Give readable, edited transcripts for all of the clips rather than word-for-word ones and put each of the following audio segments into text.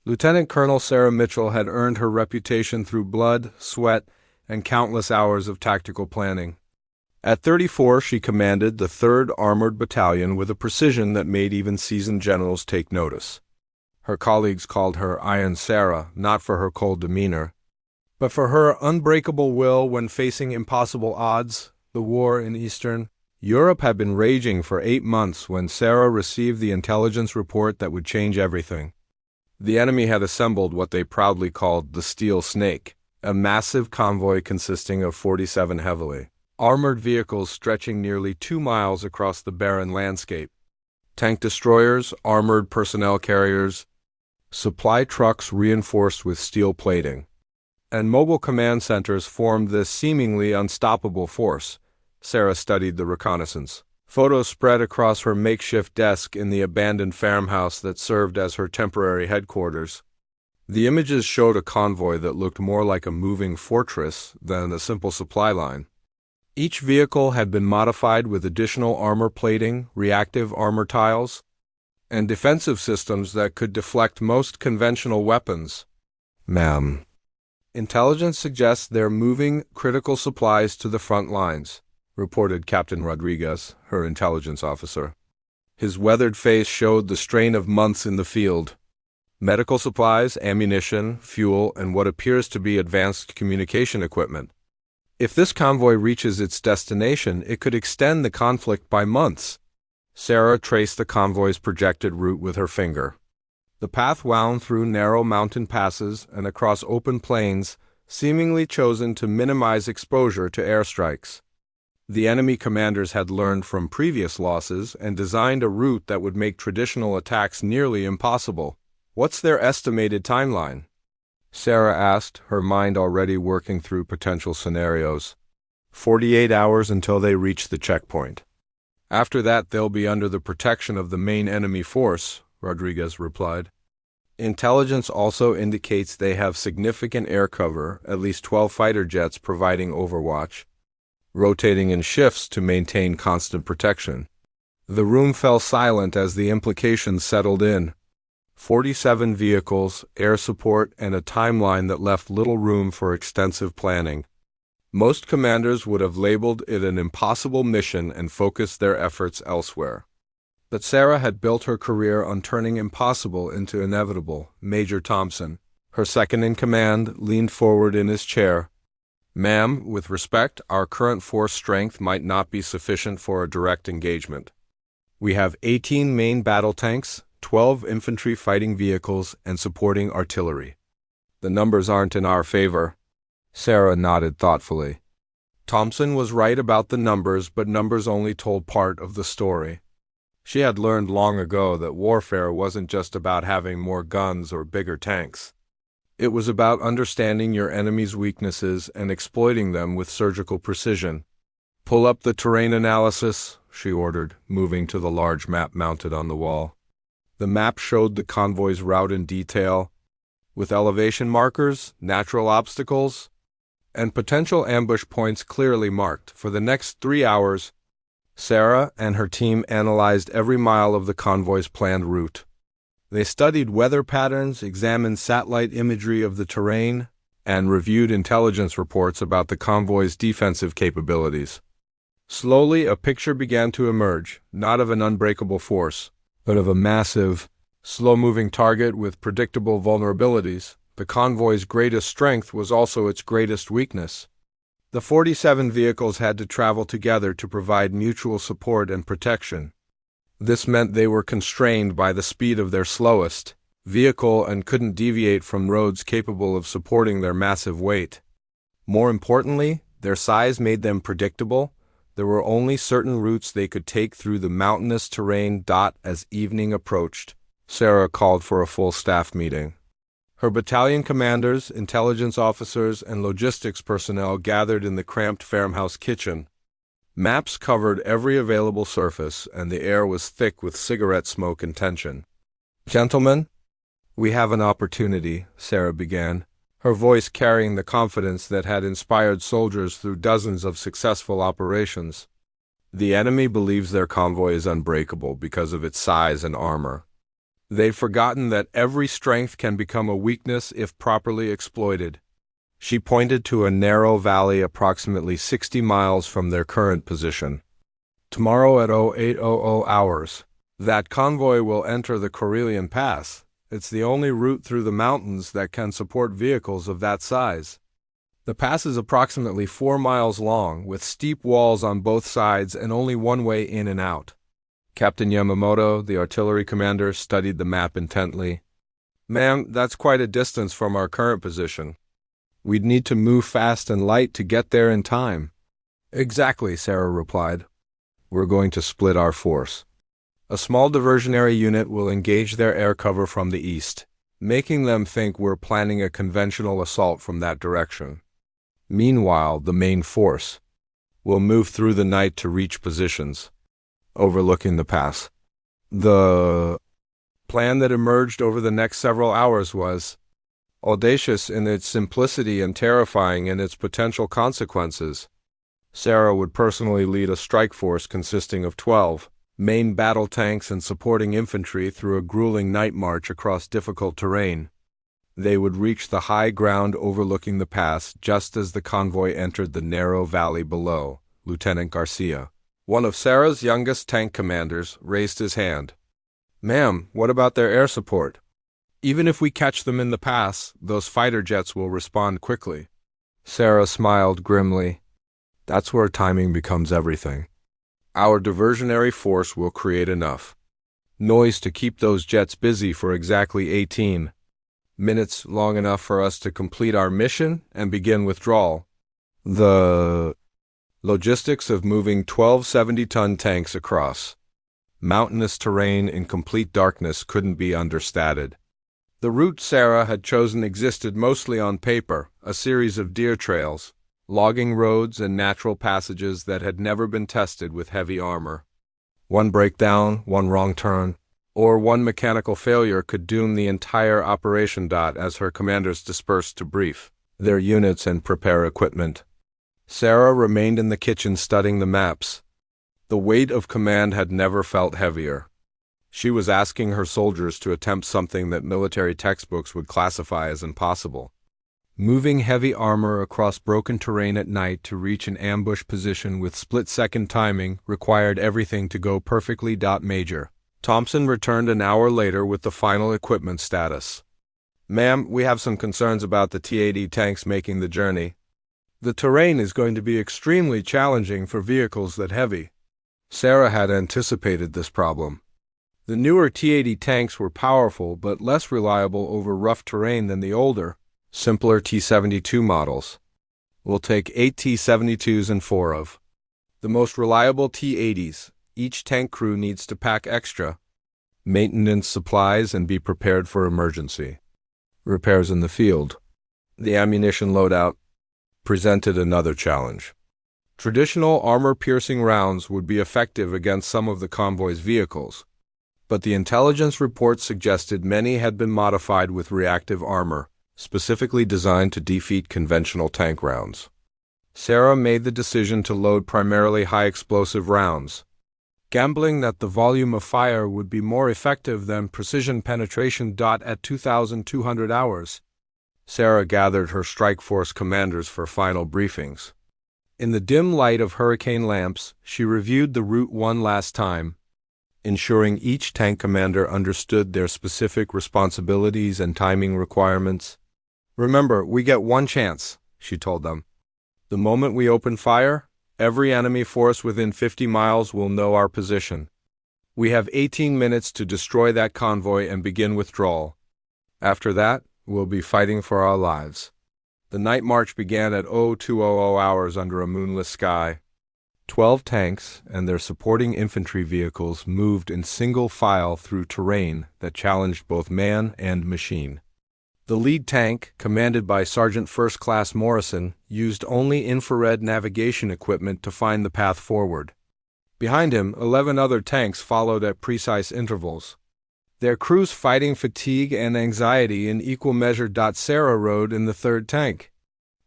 Lieutenant Colonel Sarah Mitchell had earned her reputation through blood, sweat, and countless hours of tactical planning. At 34, she commanded the 3rd Armored Battalion with a precision that made even seasoned generals take notice. Her colleagues called her Iron Sarah, not for her cold demeanor, but for her unbreakable will when facing impossible odds. The war in Eastern Europe had been raging for 8 months when Sarah received the intelligence report that would change everything. The enemy had assembled what they proudly called the Steel Snake, a massive convoy consisting of 47 heavily armored vehicles stretching nearly 2 miles across the barren landscape. Tank destroyers, armored personnel carriers, supply trucks reinforced with steel plating, and mobile command centers formed this seemingly unstoppable force. Sarah studied the reconnaissance. Photos spread across her makeshift desk in the abandoned farmhouse that served as her temporary headquarters. The images showed a convoy that looked more like a moving fortress than a simple supply line. Each vehicle had been modified with additional armor plating, reactive armor tiles, and defensive systems that could deflect most conventional weapons. Ma'am, intelligence suggests they're moving critical supplies to the front lines, reported Captain Rodriguez, her intelligence officer. His weathered face showed the strain of months in the field. Medical supplies, ammunition, fuel, and what appears to be advanced communication equipment. If this convoy reaches its destination, it could extend the conflict by months. Sarah traced the convoy's projected route with her finger. The path wound through narrow mountain passes and across open plains, seemingly chosen to minimize exposure to airstrikes. The enemy commanders had learned from previous losses and designed a route that would make traditional attacks nearly impossible. What's their estimated timeline? Sarah asked, her mind already working through potential scenarios. 48 hours until they reach the checkpoint. After that, they'll be under the protection of the main enemy force, Rodriguez replied. Intelligence also indicates they have significant air cover, at least 12 fighter jets providing overwatch, rotating in shifts to maintain constant protection. The room fell silent as the implications settled in. 47 vehicles, air support, and a timeline that left little room for extensive planning. Most commanders would have labeled it an impossible mission and focused their efforts elsewhere. But Sarah had built her career on turning impossible into inevitable. Major Thompson, her second-in-command, leaned forward in his chair. Ma'am, with respect, our current force strength might not be sufficient for a direct engagement. We have 18 main battle tanks, 12 infantry fighting vehicles, and supporting artillery. The numbers aren't in our favor. Sarah nodded thoughtfully. Thompson was right about the numbers, but numbers only told part of the story. She had learned long ago that warfare wasn't just about having more guns or bigger tanks. It was about understanding your enemy's weaknesses and exploiting them with surgical precision. Pull up the terrain analysis, she ordered, moving to the large map mounted on the wall. The map showed the convoy's route in detail, with elevation markers, natural obstacles, and potential ambush points clearly marked. For the next 3 hours, Sarah and her team analyzed every mile of the convoy's planned route. They studied weather patterns, examined satellite imagery of the terrain, and reviewed intelligence reports about the convoy's defensive capabilities. Slowly, a picture began to emerge, not of an unbreakable force, but of a massive, slow-moving target with predictable vulnerabilities. The convoy's greatest strength was also its greatest weakness. The 47 vehicles had to travel together to provide mutual support and protection. This meant they were constrained by the speed of their slowest vehicle and couldn't deviate from roads capable of supporting their massive weight. More importantly, their size made them predictable. There were only certain routes they could take through the mountainous terrain. As evening approached, Sarah called for a full staff meeting. Her battalion commanders, intelligence officers, and logistics personnel gathered in the cramped farmhouse kitchen. Maps covered every available surface, and the air was thick with cigarette smoke and tension. "Gentlemen, we have an opportunity," Sarah began, her voice carrying the confidence that had inspired soldiers through dozens of successful operations. "The enemy believes their convoy is unbreakable because of its size and armor. They've forgotten that every strength can become a weakness if properly exploited. She pointed to a narrow valley approximately 60 miles from their current position. Tomorrow at 0800 hours, that convoy will enter the Karelian Pass. It's the only route through the mountains that can support vehicles of that size. The pass is approximately 4 miles long, with steep walls on both sides and only one way in and out. Captain Yamamoto, the artillery commander, studied the map intently. "Ma'am, that's quite a distance from our current position. We'd need to move fast and light to get there in time." "Exactly," Sarah replied. "We're going to split our force. A small diversionary unit will engage their air cover from the east, making them think we're planning a conventional assault from that direction. Meanwhile, the main force will move through the night to reach positions overlooking the pass." The plan that emerged over the next several hours was audacious in its simplicity and terrifying in its potential consequences. Sarah would personally lead a strike force consisting of 12 main battle tanks and supporting infantry through a grueling night march across difficult terrain. They would reach the high ground overlooking the pass just as the convoy entered the narrow valley below. Lieutenant Garcia, one of Sarah's youngest tank commanders, raised his hand. "Ma'am, what about their air support? Even if we catch them in the pass, those fighter jets will respond quickly." Sarah smiled grimly. "That's where timing becomes everything. Our diversionary force will create enough noise to keep those jets busy for exactly 18 minutes, long enough for us to complete our mission and begin withdrawal." The logistics of moving 12 70-ton tanks across mountainous terrain in complete darkness couldn't be understated. The route Sarah had chosen existed mostly on paper, a series of deer trails, logging roads, and natural passages that had never been tested with heavy armor. One breakdown, one wrong turn, or one mechanical failure could doom the entire operation. As her commanders dispersed to brief their units and prepare equipment, Sarah remained in the kitchen studying the maps. The weight of command had never felt heavier. She was asking her soldiers to attempt something that military textbooks would classify as impossible. Moving heavy armor across broken terrain at night to reach an ambush position with split-second timing required everything to go perfectly. Major Thompson returned an hour later with the final equipment status. "Ma'am, we have some concerns about the T-80 tanks making the journey. The terrain is going to be extremely challenging for vehicles that heavy." Sarah had anticipated this problem. The newer T-80 tanks were powerful but less reliable over rough terrain than the older, simpler T-72 models. "We'll take 8 T-72s and 4 of the most reliable T-80s. Each tank crew needs to pack extra maintenance supplies and be prepared for emergency repairs in the field." The ammunition loadout presented another challenge. Traditional armor-piercing rounds would be effective against some of the convoy's vehicles, but the intelligence reports suggested many had been modified with reactive armor, specifically designed to defeat conventional tank rounds. Sarah made the decision to load primarily high-explosive rounds, gambling that the volume of fire would be more effective than precision penetration. At 2,200 hours, Sarah gathered her strike force commanders for final briefings. In the dim light of hurricane lamps, she reviewed the route one last time, ensuring each tank commander understood their specific responsibilities and timing requirements. "Remember, we get one chance," she told them. "The moment we open fire, every enemy force within 50 miles will know our position. We have 18 minutes to destroy that convoy and begin withdrawal. After that, we'll be fighting for our lives." The night march began at 0200 hours under a moonless sky. 12 tanks and their supporting infantry vehicles moved in single file through terrain that challenged both man and machine. The lead tank, commanded by Sergeant First Class Morrison, used only infrared navigation equipment to find the path forward. Behind him, 11 other tanks followed at precise intervals, their crews fighting fatigue and anxiety in equal measure. Sarah rode in the third tank,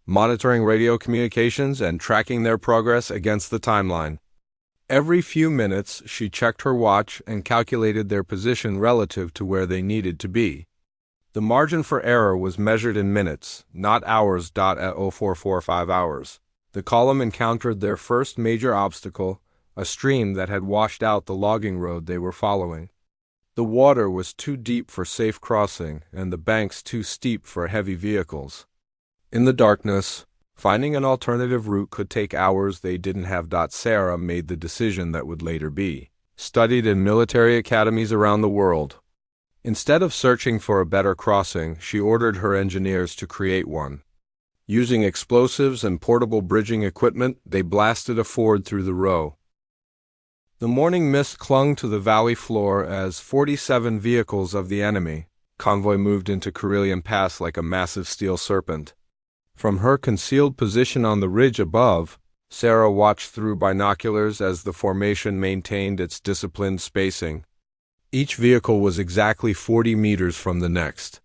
monitoring radio communications and tracking their progress against the timeline. Every few minutes, she checked her watch and calculated their position relative to where they needed to be. The margin for error was measured in minutes, not hours. At 0445 hours, the column encountered their first major obstacle, a stream that had washed out the logging road they were following. The water was too deep for safe crossing, and the banks too steep for heavy vehicles. In the darkness, finding an alternative route could take hours they didn't have. Sarah made the decision that would later be studied in military academies around the world. Instead of searching for a better crossing, she ordered her engineers to create one. Using explosives and portable bridging equipment, they blasted a ford through the row. The morning mist clung to the valley floor as 47 vehicles of the enemy convoy moved into Carillion Pass like a massive steel serpent. From her concealed position on the ridge above, Sarah watched through binoculars as the formation maintained its disciplined spacing. Each vehicle was exactly 40 meters from the next,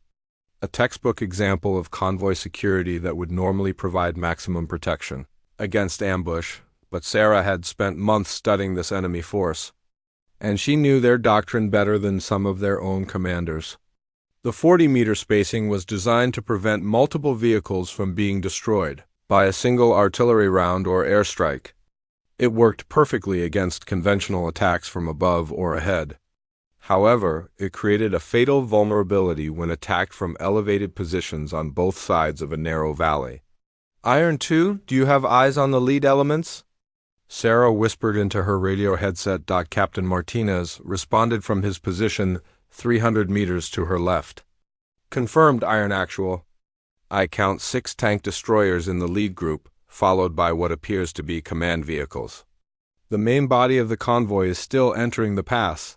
a textbook example of convoy security that would normally provide maximum protection against ambush, but Sarah had spent months studying this enemy force, and she knew their doctrine better than some of their own commanders. The 40-meter spacing was designed to prevent multiple vehicles from being destroyed by a single artillery round or airstrike. It worked perfectly against conventional attacks from above or ahead. However, it created a fatal vulnerability when attacked from elevated positions on both sides of a narrow valley. "Iron 2, do you have eyes on the lead elements?" Sarah whispered into her radio headset. Captain Martinez responded from his position 300 meters to her left. "Confirmed, Iron Actual. I count 6 tank destroyers in the lead group, followed by what appears to be command vehicles. The main body of the convoy is still entering the pass."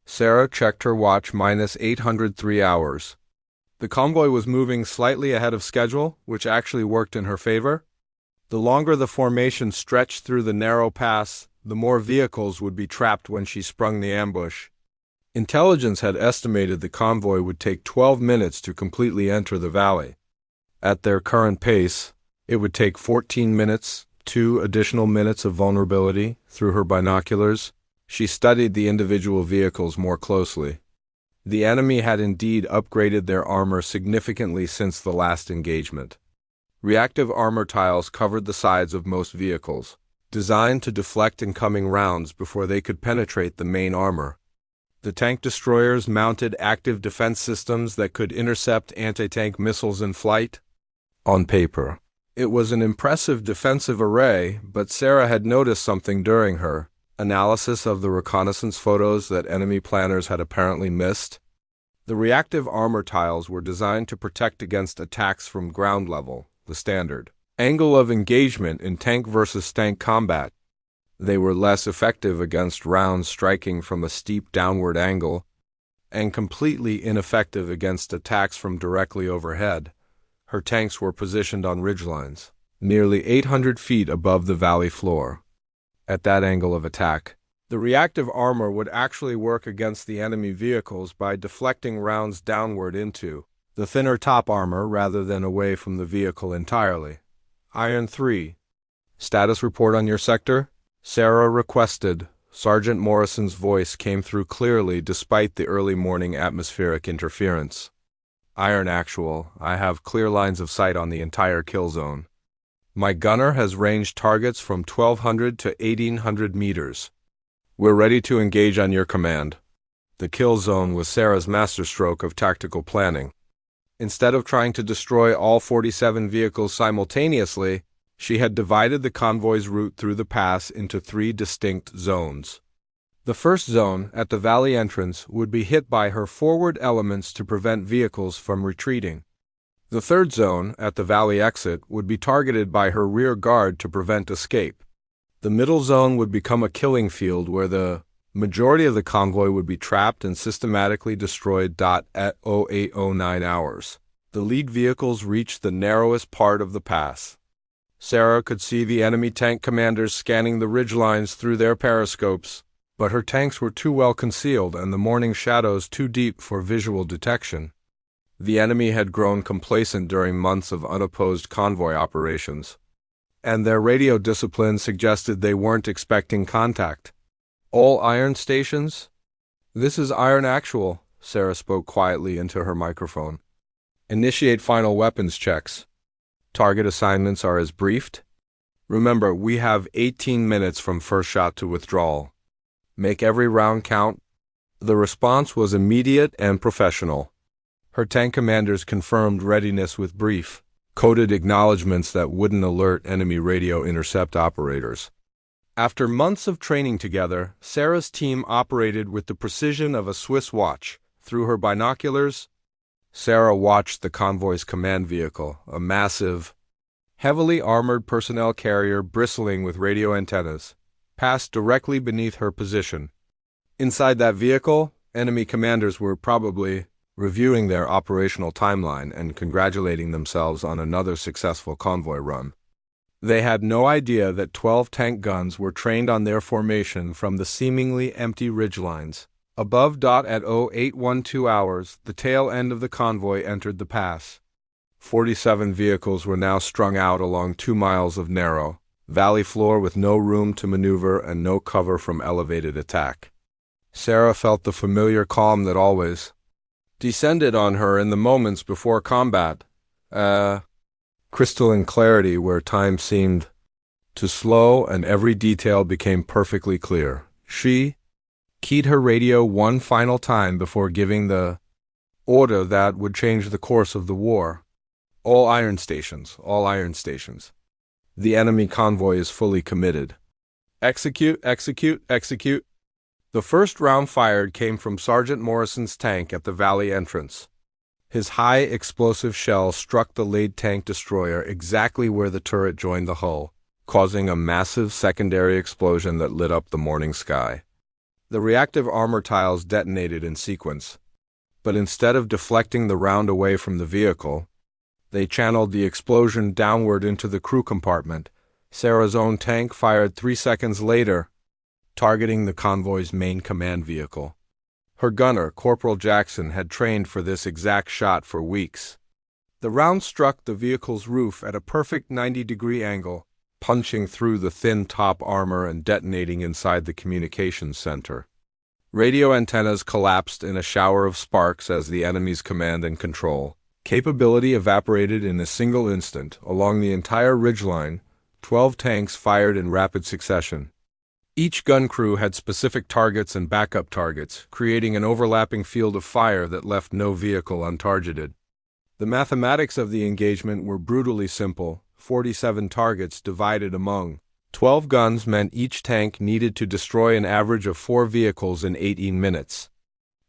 Sarah checked her watch. -803 hours. The convoy was moving slightly ahead of schedule, which actually worked in her favor. The longer the formation stretched through the narrow pass, the more vehicles would be trapped when she sprung the ambush. Intelligence had estimated the convoy would take 12 minutes to completely enter the valley. At their current pace, it would take 14 minutes, 2 additional minutes of vulnerability. Through her binoculars, she studied the individual vehicles more closely. The enemy had indeed upgraded their armor significantly since the last engagement. Reactive armor tiles covered the sides of most vehicles, designed to deflect incoming rounds before they could penetrate the main armor. The tank destroyers mounted active defense systems that could intercept anti-tank missiles in flight. On paper, it was an impressive defensive array, but Sarah had noticed something during her analysis of the reconnaissance photos that enemy planners had apparently missed. The reactive armor tiles were designed to protect against attacks from ground level, the standard angle of engagement in tank versus tank combat. They were less effective against rounds striking from a steep downward angle, and completely ineffective against attacks from directly overhead. Her tanks were positioned on ridgelines, nearly 800 feet above the valley floor. At that angle of attack, the reactive armor would actually work against the enemy vehicles by deflecting rounds downward into the thinner top armor rather than away from the vehicle entirely. Iron 3. "Status report on your sector?" Sarah requested. Sergeant Morrison's voice came through clearly despite the early morning atmospheric interference. "Iron Actual, I have clear lines of sight on the entire kill zone. My gunner has ranged targets from 1,200 to 1,800 meters. We're ready to engage on your command." The kill zone was Sarah's masterstroke of tactical planning. Instead of trying to destroy all 47 vehicles simultaneously, she had divided the convoy's route through the pass into 3 distinct zones. The first zone, at the valley entrance, would be hit by her forward elements to prevent vehicles from retreating. The third zone, at the valley exit, would be targeted by her rear guard to prevent escape. The middle zone would become a killing field where the majority of the convoy would be trapped and systematically destroyed. At 0809 hours, the lead vehicles reached the narrowest part of the pass. Sarah could see the enemy tank commanders scanning the ridgelines through their periscopes, but her tanks were too well concealed and the morning shadows too deep for visual detection. The enemy had grown complacent during months of unopposed convoy operations. and their radio discipline suggested they weren't expecting contact. All iron stations? This is Iron Actual, Sarah spoke quietly into her microphone. Initiate final weapons checks. Target assignments are as briefed. Remember, we have 18 minutes from first shot to withdrawal. Make every round count. The response was immediate and professional. Her tank commanders confirmed readiness with brief, coded acknowledgments that wouldn't alert enemy radio intercept operators. After months of training together, Sarah's team operated with the precision of a Swiss watch. Through her binoculars, Sarah watched the convoy's command vehicle, a massive, heavily armored personnel carrier bristling with radio antennas, pass directly beneath her position. Inside that vehicle, enemy commanders were probably reviewing their operational timeline and congratulating themselves on another successful convoy run. They had no idea that 12 tank guns were trained on their formation from the seemingly empty ridgelines. Above. At 0812 hours, the tail end of the convoy entered the pass. 47 vehicles were now strung out along 2 miles of narrow valley floor with no room to maneuver and no cover from elevated attack. Sarah felt the familiar calm that always descended on her in the moments before combat. Crystalline clarity where time seemed to slow and every detail became perfectly clear. She keyed her radio one final time before giving the order that would change the course of the war. All iron stations, all iron stations. The enemy convoy is fully committed. Execute, execute, execute. The first round fired came from Sergeant Morrison's tank at the valley entrance. His high explosive shell struck the lead tank destroyer exactly where the turret joined the hull, causing a massive secondary explosion that lit up the morning sky. The reactive armor tiles detonated in sequence, but instead of deflecting the round away from the vehicle, they channeled the explosion downward into the crew compartment. Sarah's own tank fired 3 seconds later, targeting the convoy's main command vehicle. Her gunner, Corporal Jackson, had trained for this exact shot for weeks. The round struck the vehicle's roof at a perfect 90-degree angle, punching through the thin top armor and detonating inside the communications center. Radio antennas collapsed in a shower of sparks as the enemy's command and control capability evaporated in a single instant. Along the entire ridgeline, 12 tanks fired in rapid succession. Each gun crew had specific targets and backup targets, creating an overlapping field of fire that left no vehicle untargeted. The mathematics of the engagement were brutally simple. 47 targets divided among 12 guns meant each tank needed to destroy an average of 4 vehicles in 18 minutes.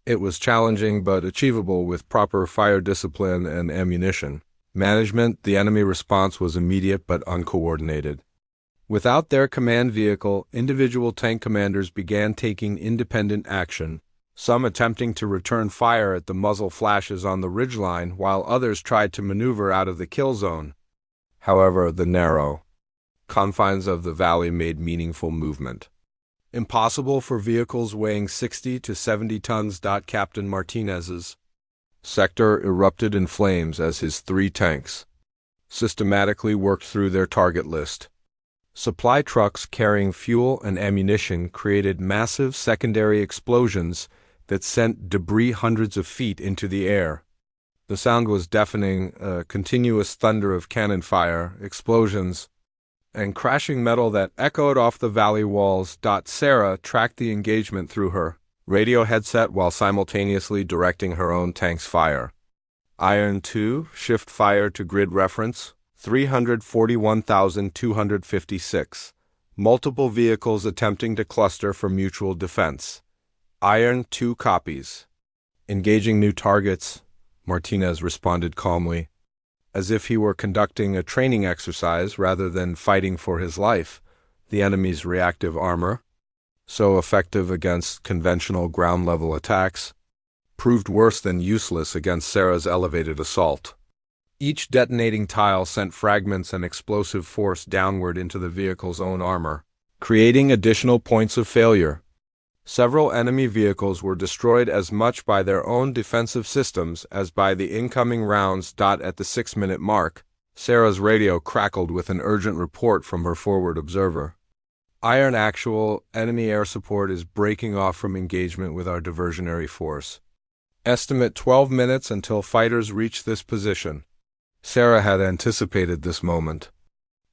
It was challenging but achievable with proper fire discipline and ammunition management. The enemy response was immediate but uncoordinated. Without their command vehicle, individual tank commanders began taking independent action, some attempting to return fire at the muzzle flashes on the ridgeline while others tried to maneuver out of the kill zone. However, the narrow confines of the valley made meaningful movement impossible for vehicles weighing 60 to 70 tons. Captain Martinez's sector erupted in flames as his 3 tanks systematically worked through their target list. Supply trucks carrying fuel and ammunition created massive secondary explosions that sent debris hundreds of feet into the air. The sound was deafening, a continuous thunder of cannon fire, explosions, and crashing metal that echoed off the valley walls. Sarah tracked the engagement through her radio headset while simultaneously directing her own tank's fire. Iron 2, shift fire to grid reference, 341,256. Multiple vehicles attempting to cluster for mutual defense. Iron 2 copies. Engaging new targets, Martinez responded calmly, as if he were conducting a training exercise rather than fighting for his life. The enemy's reactive armor, so effective against conventional ground-level attacks, proved worse than useless against Sarah's elevated assault. Each detonating tile sent fragments and explosive force downward into the vehicle's own armor, creating additional points of failure. Several enemy vehicles were destroyed as much by their own defensive systems as by the incoming rounds. At the 6-minute mark, Sarah's radio crackled with an urgent report from her forward observer. Iron actual, enemy air support is breaking off from engagement with our diversionary force. Estimate 12 minutes until fighters reach this position. Sarah had anticipated this moment.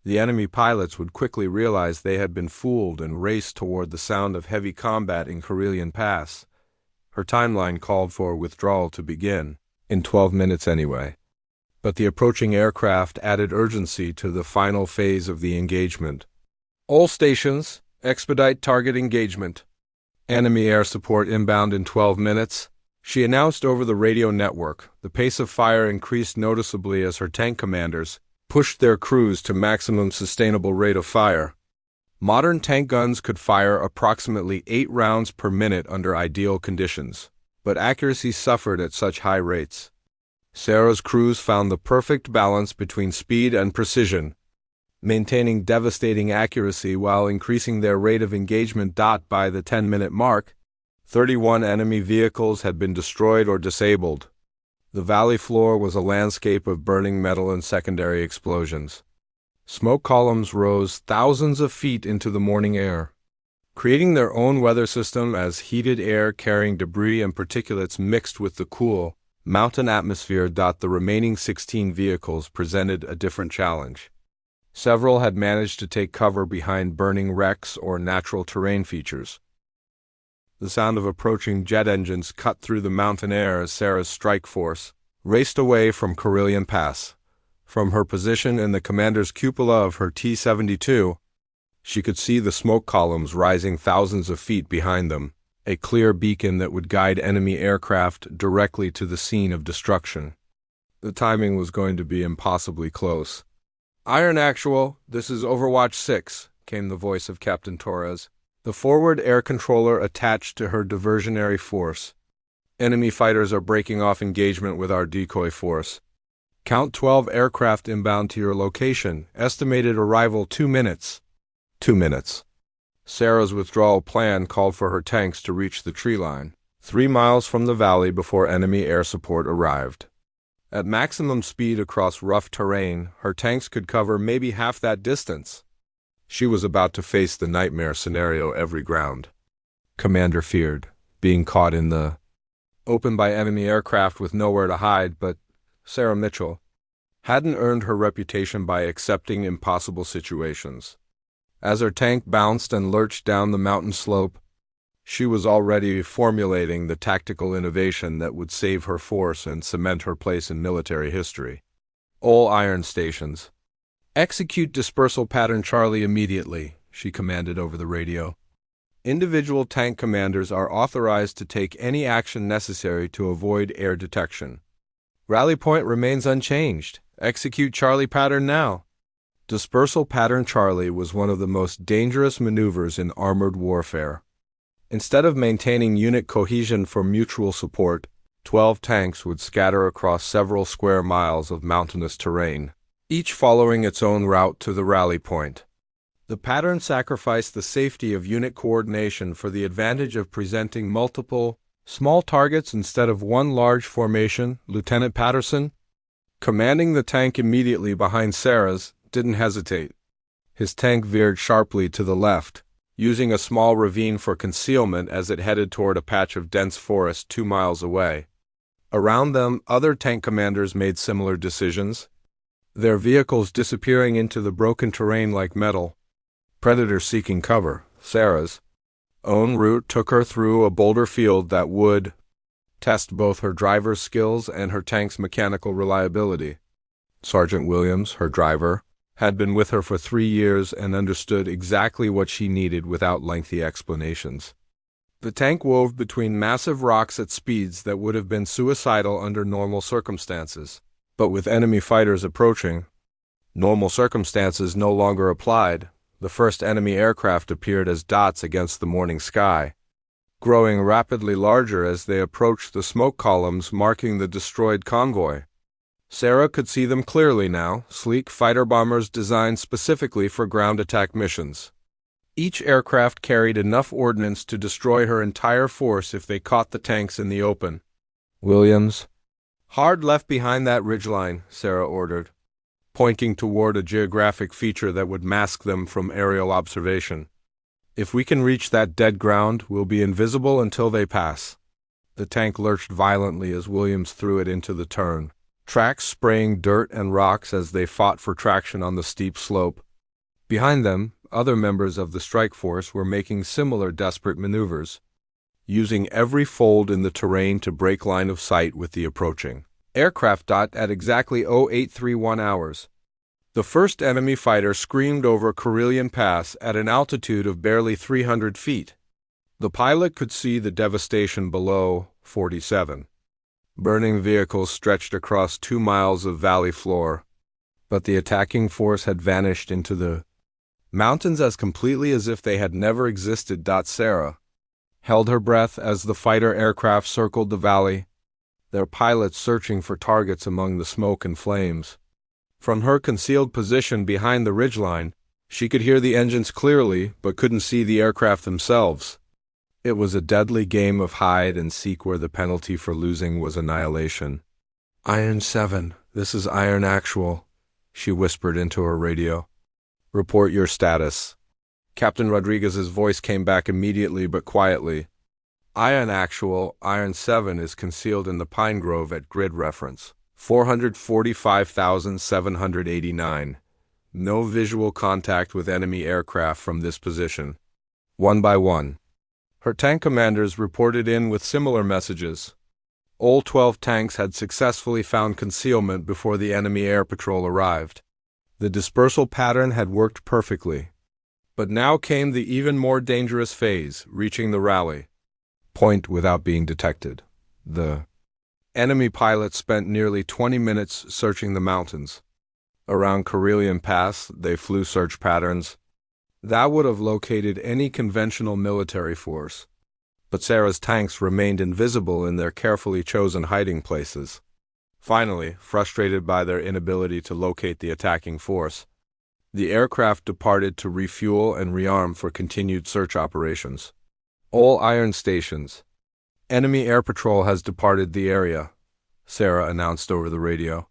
The enemy pilots would quickly realize they had been fooled and race toward the sound of heavy combat in Karelian Pass. Her timeline called for withdrawal to begin, in 12 minutes anyway. But the approaching aircraft added urgency to the final phase of the engagement. All stations, expedite target engagement. Enemy air support inbound in 12 minutes. She announced over the radio network. The pace of fire increased noticeably as her tank commanders pushed their crews to maximum sustainable rate of fire. Modern tank guns could fire approximately 8 rounds per minute under ideal conditions, but accuracy suffered at such high rates. Sarah's crews found the perfect balance between speed and precision, maintaining devastating accuracy while increasing their rate of engagement. By the 10-minute mark, 31 enemy vehicles had been destroyed or disabled. The valley floor was a landscape of burning metal and secondary explosions. Smoke columns rose thousands of feet into the morning air, creating their own weather system as heated air carrying debris and particulates mixed with the cool mountain atmosphere. The remaining 16 vehicles presented a different challenge. Several had managed to take cover behind burning wrecks or natural terrain features. The sound of approaching jet engines cut through the mountain air as Sarah's strike force raced away from Karelian Pass. From her position in the commander's cupola of her T-72, she could see the smoke columns rising thousands of feet behind them, a clear beacon that would guide enemy aircraft directly to the scene of destruction. The timing was going to be impossibly close. "Iron Actual, this is Overwatch 6, came the voice of Captain Torres, the forward air controller attached to her diversionary force. Enemy fighters are breaking off engagement with our decoy force. Count 12 aircraft inbound to your location. Estimated arrival 2 minutes. 2 minutes. Sarah's withdrawal plan called for her tanks to reach the tree line, 3 miles from the valley before enemy air support arrived. At maximum speed across rough terrain, her tanks could cover maybe half that distance. She was about to face the nightmare scenario every ground. Commander feared being caught in the open by enemy aircraft with nowhere to hide, but Sarah Mitchell hadn't earned her reputation by accepting impossible situations. As her tank bounced and lurched down the mountain slope, she was already formulating the tactical innovation that would save her force and cement her place in military history. All iron stations. Execute dispersal pattern Charlie immediately, she commanded over the radio. Individual tank commanders are authorized to take any action necessary to avoid air detection. Rally point remains unchanged. Execute Charlie pattern now. Dispersal pattern Charlie was one of the most dangerous maneuvers in armored warfare. Instead of maintaining unit cohesion for mutual support, 12 tanks would scatter across several square miles of mountainous terrain, each following its own route to the rally point. The pattern sacrificed the safety of unit coordination for the advantage of presenting multiple, small targets instead of one large formation. Lieutenant Patterson, commanding the tank immediately behind Sarah's, didn't hesitate. His tank veered sharply to the left, using a small ravine for concealment as it headed toward a patch of dense forest 2 miles away. Around them, other tank commanders made similar decisions, their vehicles disappearing into the broken terrain like metal. Predator seeking cover, Sarah's own route took her through a boulder field that would test both her driver's skills and her tank's mechanical reliability. Sergeant Williams, her driver, had been with her for 3 years and understood exactly what she needed without lengthy explanations. The tank wove between massive rocks at speeds that would have been suicidal under normal circumstances. But with enemy fighters approaching, normal circumstances no longer applied. The first enemy aircraft appeared as dots against the morning sky, growing rapidly larger as they approached the smoke columns marking the destroyed convoy. Sarah could see them clearly now, sleek fighter bombers designed specifically for ground attack missions. Each aircraft carried enough ordnance to destroy her entire force if they caught the tanks in the open. Williams, hard left behind that ridgeline, Sarah ordered. pointing toward a geographic feature that would mask them from aerial observation. "If we can reach that dead ground, we'll be invisible until they pass." The tank lurched violently as Williams threw it into the turn, tracks spraying dirt and rocks as they fought for traction on the steep slope. Behind them, other members of the strike force were making similar desperate maneuvers, using every fold in the terrain to break line of sight with the approaching aircraft. At exactly 0831 hours, the first enemy fighter screamed over Karelian Pass at an altitude of barely 300 feet. The pilot could see the devastation below. 47 burning vehicles stretched across 2 miles of valley floor, but the attacking force had vanished into the mountains as completely as if they had never existed. Sarah held her breath as the fighter aircraft circled the valley, their pilots searching for targets among the smoke and flames. From her concealed position behind the ridgeline, she could hear the engines clearly but couldn't see the aircraft themselves. It was a deadly game of hide and seek where the penalty for losing was annihilation. "Iron 7, this is Iron Actual," she whispered into her radio. "Report your status." Captain Rodriguez's voice came back immediately but quietly. "Iron Actual, Iron 7 is concealed in the pine grove at grid reference 445,789. No visual contact with enemy aircraft from this position." One by one, her tank commanders reported in with similar messages. All 12 tanks had successfully found concealment before the enemy air patrol arrived. The dispersal pattern had worked perfectly. But now came the even more dangerous phase, reaching the rally point without being detected. The enemy pilots spent nearly 20 minutes searching the mountains. Around Karelian Pass, they flew search patterns that would have located any conventional military force. But Sarah's tanks remained invisible in their carefully chosen hiding places. Finally, frustrated by their inability to locate the attacking force, the aircraft departed to refuel and rearm for continued search operations. "All Iron stations. Enemy air patrol has departed the area," Sarah announced over the radio.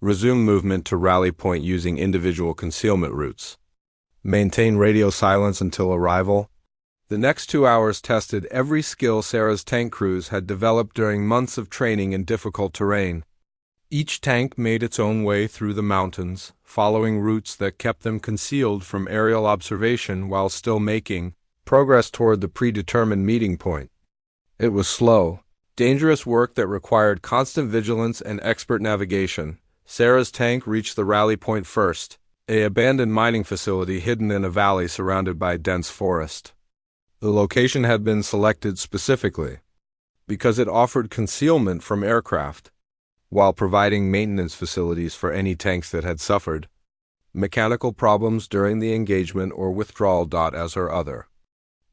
"Resume movement to rally point using individual concealment routes. Maintain radio silence until arrival." The next 2 hours tested every skill Sarah's tank crews had developed during months of training in difficult terrain. Each tank made its own way through the mountains, following routes that kept them concealed from aerial observation while still making progress toward the predetermined meeting point. It was slow, dangerous work that required constant vigilance and expert navigation. Sarah's tank reached the rally point first, an abandoned mining facility hidden in a valley surrounded by dense forest. The location had been selected specifically because it offered concealment from aircraft, while providing maintenance facilities for any tanks that had suffered mechanical problems during the engagement or withdrawal. As her other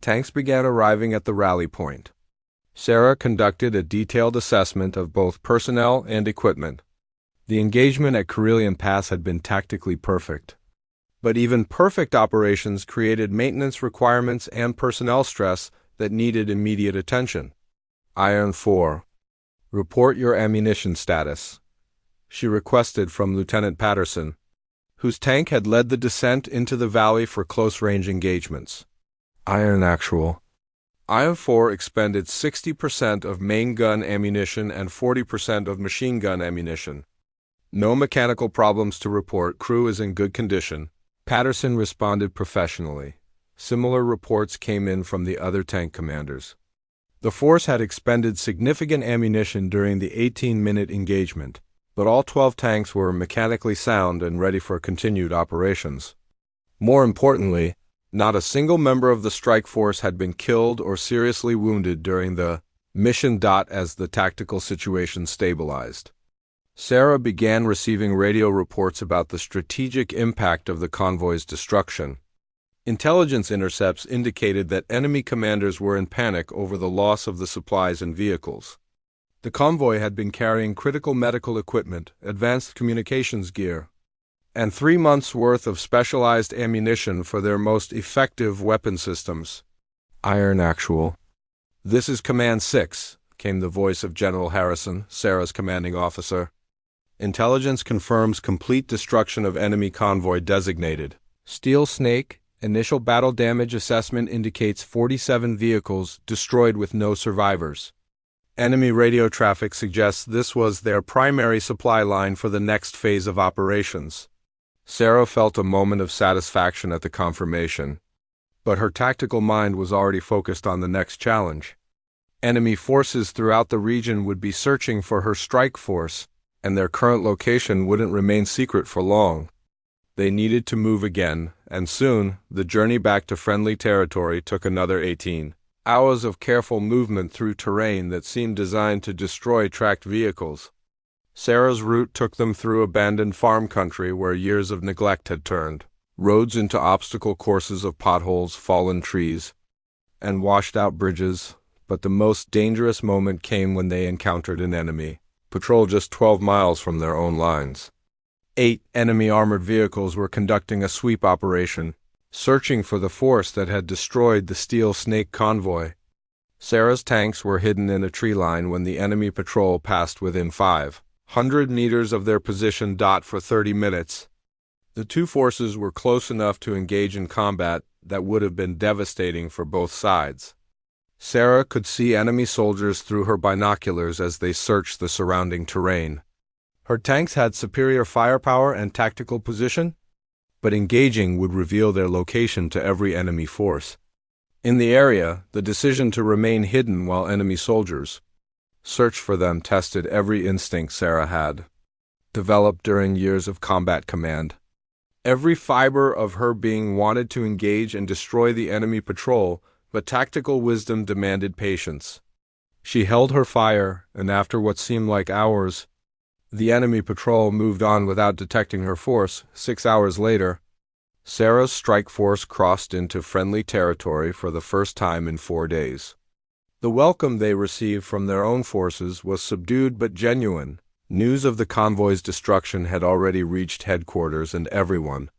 tanks began arriving at the rally point, Sarah conducted a detailed assessment of both personnel and equipment. The engagement at Karelian Pass had been tactically perfect, but even perfect operations created maintenance requirements and personnel stress that needed immediate attention. "Iron 4, report your ammunition status," she requested from Lieutenant Patterson, whose tank had led the descent into the valley for close-range engagements. "Iron Actual. Iron 4 expended 60% of main gun ammunition and 40% of machine gun ammunition. No mechanical problems to report. Crew is in good condition." Patterson responded professionally. Similar reports came in from the other tank commanders. The force had expended significant ammunition during the 18-minute engagement, but all 12 tanks were mechanically sound and ready for continued operations. More importantly, not a single member of the strike force had been killed or seriously wounded during the mission. As the tactical situation stabilized, Sarah began receiving radio reports about the strategic impact of the convoy's destruction. Intelligence intercepts indicated that enemy commanders were in panic over the loss of the supplies and vehicles. The convoy had been carrying critical medical equipment, advanced communications gear, and 3 months' worth of specialized ammunition for their most effective weapon systems. "Iron Actual. This is Command 6, came the voice of General Harrison, Sarah's commanding officer. Intelligence confirms complete destruction of enemy convoy designated. Steel Snake, initial battle damage assessment indicates 47 vehicles destroyed with no survivors. Enemy radio traffic suggests this was their primary supply line for the next phase of operations. Sarah felt a moment of satisfaction at the confirmation, but her tactical mind was already focused on the next challenge. Enemy forces throughout the region would be searching for her strike force, and their current location wouldn't remain secret for long. They needed to move again, and soon, the journey back to friendly territory took another 18 hours of careful movement through terrain that seemed designed to destroy tracked vehicles. Sarah's route took them through abandoned farm country where years of neglect had turned roads into obstacle courses of potholes, fallen trees, and washed-out bridges, but the most dangerous moment came when they encountered an enemy patrol just 12 miles from their own lines. 8 enemy armored vehicles were conducting a sweep operation, searching for the force that had destroyed the Steel Snake convoy. Sarah's tanks were hidden in a tree line when the enemy patrol passed within 500 meters of their position. For 30 minutes, the two forces were close enough to engage in combat that would have been devastating for both sides. Sarah could see enemy soldiers through her binoculars as they searched the surrounding terrain. Her tanks had superior firepower and tactical position, but engaging would reveal their location to every enemy force. In the area, the decision to remain hidden while enemy soldiers searched for them tested every instinct Sarah had developed during years of combat command. Every fiber of her being wanted to engage and destroy the enemy patrol, but tactical wisdom demanded patience. She held her fire, and after what seemed like hours, the enemy patrol moved on without detecting her force. 6 hours later, Sarah's strike force crossed into friendly territory for the first time in 4 days. The welcome they received from their own forces was subdued but genuine. News of the convoy's destruction had already reached headquarters, and everyone